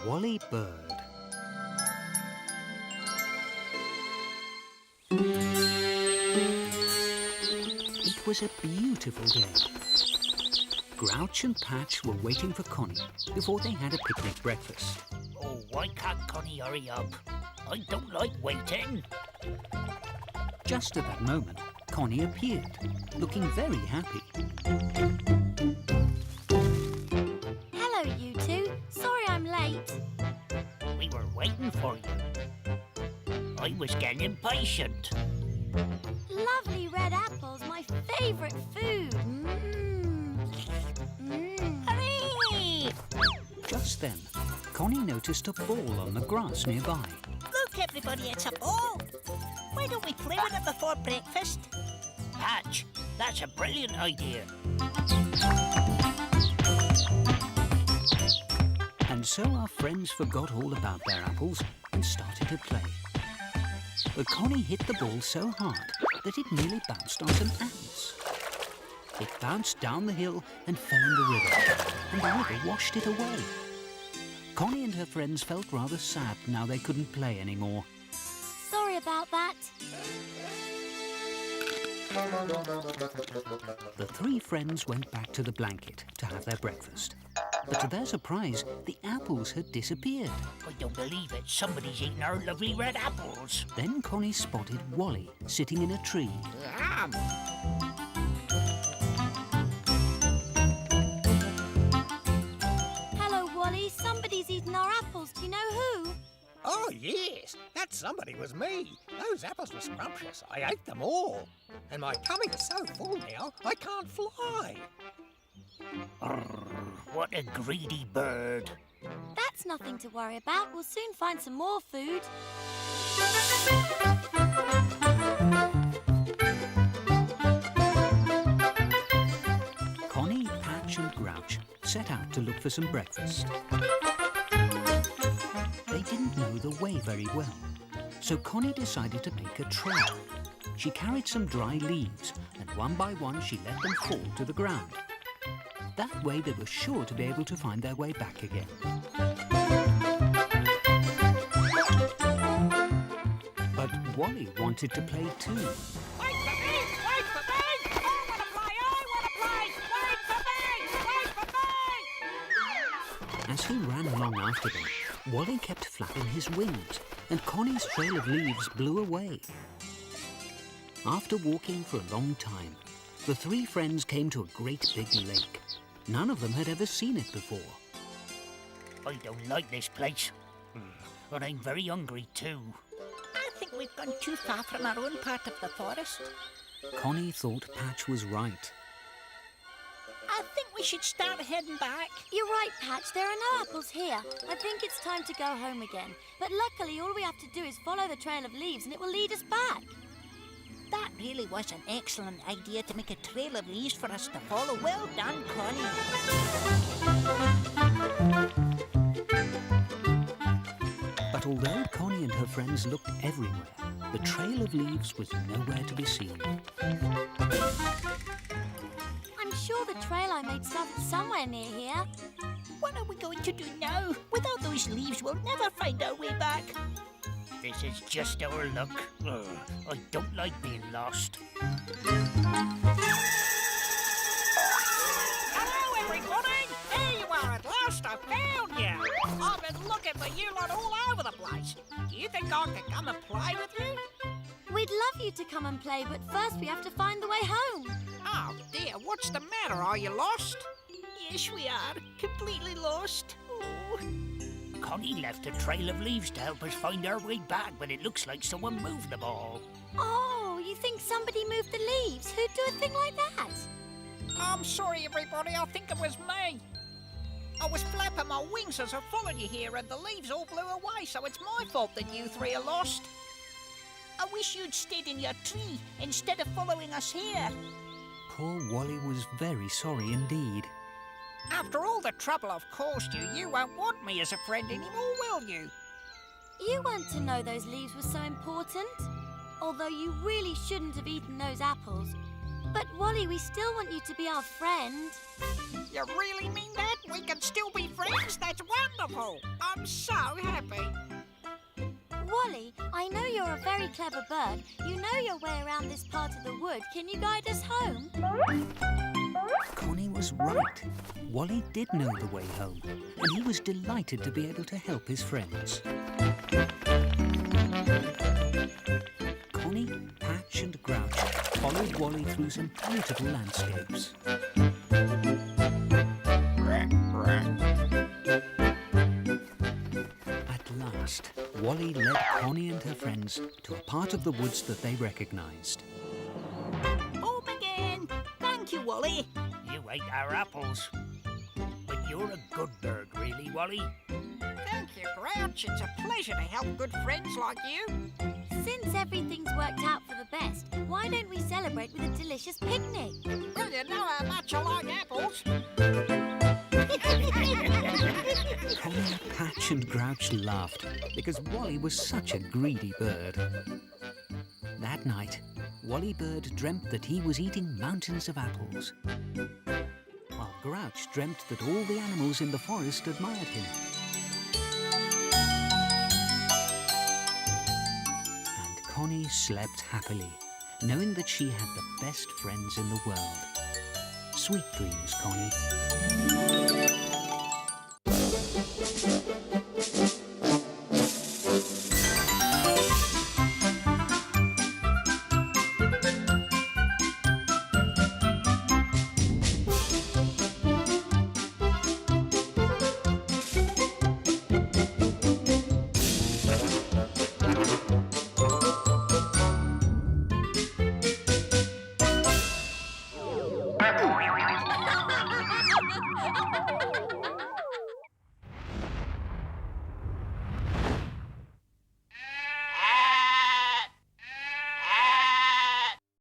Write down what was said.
Wally Bird. It was a beautiful day. Grouch and Patch were waiting for Connie before they had a picnic breakfast. Oh, why can't Connie hurry up? I don't like waiting. Just at that moment, Connie appeared, looking very happy. Hello, you two. Sorry I'm late. We were waiting for you. I was getting impatient. Lovely red apples, my favourite food. Hurry! Just then, Connie noticed a ball on the grass nearby. Look, everybody, it's a ball. Why don't we play with it before breakfast? Patch, that's a brilliant idea. And so our friends forgot all about their apples and started to play. But Connie hit the ball so hard that it nearly bounced on some ants. It bounced down the hill and fell in the river, and the river washed it away. Connie and her friends felt rather sad now they couldn't play anymore. Sorry about that. The three friends went back to the blanket to have their breakfast. But to their surprise, the apples had disappeared. I don't believe it. Somebody's eaten our lovely red apples. Then Connie spotted Wally sitting in a tree. Hello, Wally. Somebody's eaten our apples. Do you know who? Oh, yes, that somebody was me. Those apples were scrumptious. I ate them all. And my tummy is so full now, I can't fly. What a greedy bird. That's nothing to worry about. We'll soon find some more food. Connie, Patch and Grouch set out to look for some breakfast. They didn't know the way very well, so Connie decided to make a trail. She carried some dry leaves, and one by one she let them fall to the ground. That way they were sure to be able to find their way back again. But Wally wanted to play too. Wait for me! Wait for me! I want to play! I want to play! Wait for me! Wait for me! As he ran along after them, Wally kept flapping his wings, and Connie's trail of leaves blew away. After walking for a long time, the three friends came to a great big lake. None of them had ever seen it before. I don't like this place. But I'm very hungry too. I think we've gone too far from our own part of the forest. Connie thought Patch was right. I think we should start heading back. You're right, Patch. There are no apples here. I think it's time to go home again. But luckily, all we have to do is follow the trail of leaves and it will lead us back. That really was an excellent idea to make a trail of leaves for us to follow. Well done, Connie. But although Connie and her friends looked everywhere, the trail of leaves was nowhere to be seen. I'm sure the trail I made started somewhere near here. What are we going to do now? Without those leaves, we'll never find our way back. This is just our luck. I don't like being lost. Hello, everybody! Here you are at last. I found you. I've been looking for you lot all over the place. Do you think I can come and play with you? We'd love you to come and play, but first we have to find the way home. Oh, dear, what's the matter? Are you lost? Yes, we are. Completely lost. Oh. Connie left a trail of leaves to help us find our way back, but it looks like someone moved them all. Oh, you think somebody moved the leaves? Who'd do a thing like that? I'm sorry, everybody. I think it was me. I was flapping my wings as I followed you here, and the leaves all blew away, so it's my fault that you three are lost. I wish you'd stayed in your tree instead of following us here. Poor Wally was very sorry indeed. After all the trouble I've caused you, you won't want me as a friend anymore, will you? You weren't to know those leaves were so important. Although you really shouldn't have eaten those apples. But Wally, we still want you to be our friend. You really mean that? We can still be friends? That's wonderful. I'm so happy. Wally, I know you're a very clever bird. You know your way around this part of the wood. Can you guide us home? Connie was right. Wally did know the way home, and he was delighted to be able to help his friends. Connie, Patch and Grouch followed Wally through some beautiful landscapes. At last, Wally led Connie and her friends to a part of the woods that they recognised. Home again. Thank you, Wally. You ate our apples. But you're a good bird, really, Wally. Thank you, Grouch. It's a pleasure to help good friends like you. Since everything's worked out for the best, why don't we celebrate with a delicious picnic? Well, you know how much I like apples. Connie, Patch and Grouch laughed because Wally was such a greedy bird. That night, Wally Bird dreamt that he was eating mountains of apples, while Grouch dreamt that all the animals in the forest admired him. And Connie slept happily, knowing that she had the best friends in the world. Sweet dreams, Connie.